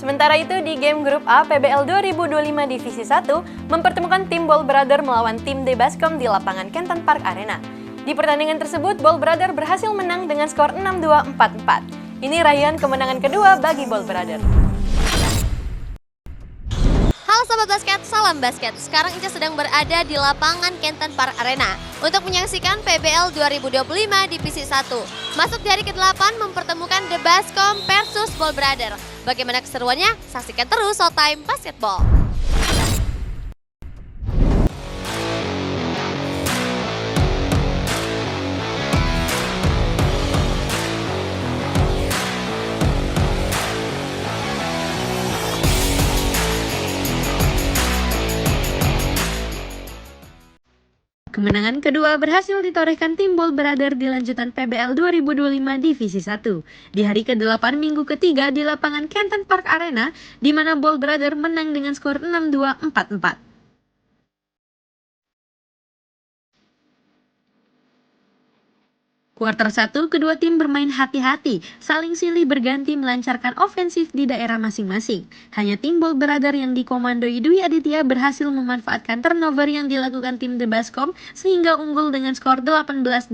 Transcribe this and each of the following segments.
Sementara itu di game grup A PBL 2025 Divisi 1 mempertemukan tim Ball Brother melawan tim The Bascom di lapangan Kenton Park Arena. Di pertandingan tersebut, Ball Brother berhasil menang dengan skor 6-2, 4-4. Ini raihan kemenangan kedua bagi Ball Brother. Halo Sobat Basket, salam basket. Sekarang Ica sedang berada di lapangan Kenton Park Arena untuk menyaksikan PBL 2025 Divisi 1. Masuk di hari ke-8 mempertemukan The Bascom versus Ball Brother. Bagaimana keseruannya? Saksikan terus Showtime Basketball. Kemenangan kedua berhasil ditorehkan tim Ball Brother di lanjutan PBL 2025 Divisi 1. Di hari ke-8 minggu ketiga di lapangan Kenton Park Arena, di mana Ball Brother menang dengan skor 6-2, 4-4. Kuarter 1, kedua tim bermain hati-hati, saling silih berganti melancarkan ofensif di daerah masing-masing. Hanya tim Ball Brother yang dikomandoi Dwi Aditya berhasil memanfaatkan turnover yang dilakukan tim The Bascom sehingga unggul dengan skor 18-12.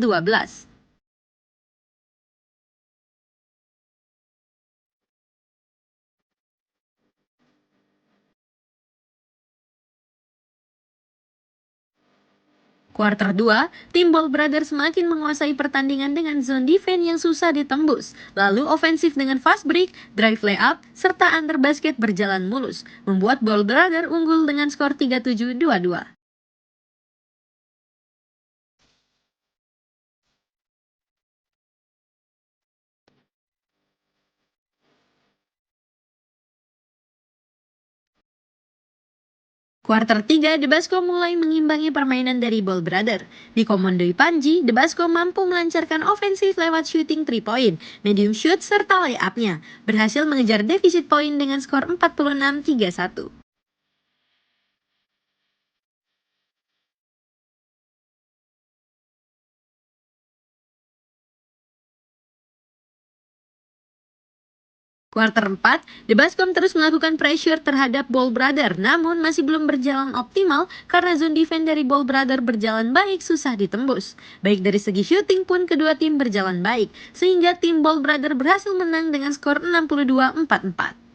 Kuarter 2, tim Ball Brother semakin menguasai pertandingan dengan zone defense yang susah ditembus. Lalu ofensif dengan fast break, drive layup, serta under basket berjalan mulus, membuat Ball Brother unggul dengan skor 37-22. Kuarter 3, The Bascom mulai mengimbangi permainan dari Ball Brother. Dikomandoi Panji, The Bascom mampu melancarkan ofensif lewat shooting 3 point, medium shoot, serta layup-nya. Berhasil mengejar defisit poin dengan skor 46-31. Kuarter 4, The Bascom terus melakukan pressure terhadap Ball Brother, namun masih belum berjalan optimal karena zone defense dari Ball Brother berjalan baik susah ditembus. Baik dari segi shooting pun kedua tim berjalan baik, sehingga tim Ball Brother berhasil menang dengan skor 62-44.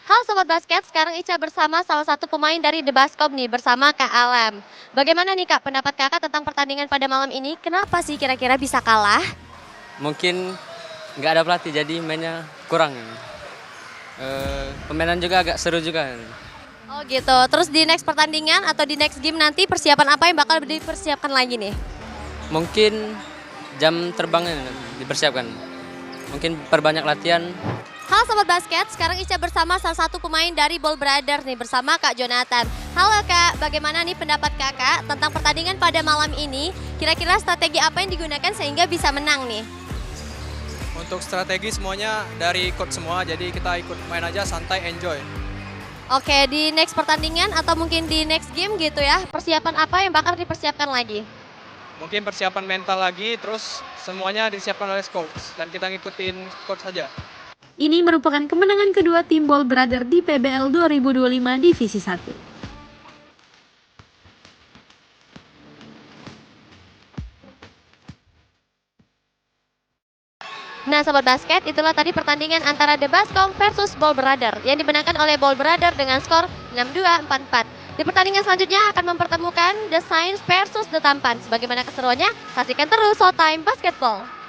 Halo Sobat Basket, sekarang Ica bersama salah satu pemain dari The Bascom nih, bersama Kak Alam. Bagaimana nih Kak, pendapat Kakak tentang pertandingan pada malam ini? Kenapa sih kira-kira bisa kalah? Mungkin nggak ada pelatih jadi mainnya kurang. Permainan juga agak seru juga. Oh gitu, terus di next pertandingan atau di next game nanti persiapan apa yang bakal dipersiapkan lagi nih? Mungkin jam terbangnya dipersiapkan. Mungkin perbanyak latihan. Halo Sobat Basket, sekarang Ica bersama salah satu pemain dari Ball Brother nih, bersama Kak Jonathan. Halo Kak, bagaimana nih pendapat Kakak tentang pertandingan pada malam ini? Kira-kira strategi apa yang digunakan sehingga bisa menang nih? Untuk strategi semuanya dari coach semua, jadi kita ikut main aja santai, enjoy. Oke, di next pertandingan atau mungkin di next game gitu ya, persiapan apa yang bakal dipersiapkan lagi? Mungkin persiapan mental lagi, terus semuanya disiapkan oleh coach dan kita ngikutin coach saja. Ini merupakan kemenangan kedua tim Ball Brother di PBL 2025 Divisi 1. Nah Sobat Basket, itulah tadi pertandingan antara The Bascom versus Ball Brother yang dimenangkan oleh Ball Brother dengan skor 6-2, 4-4. Di pertandingan selanjutnya akan mempertemukan The Science versus The Tampans. Bagaimana keseruannya? Saksikan terus Showtime Basketball.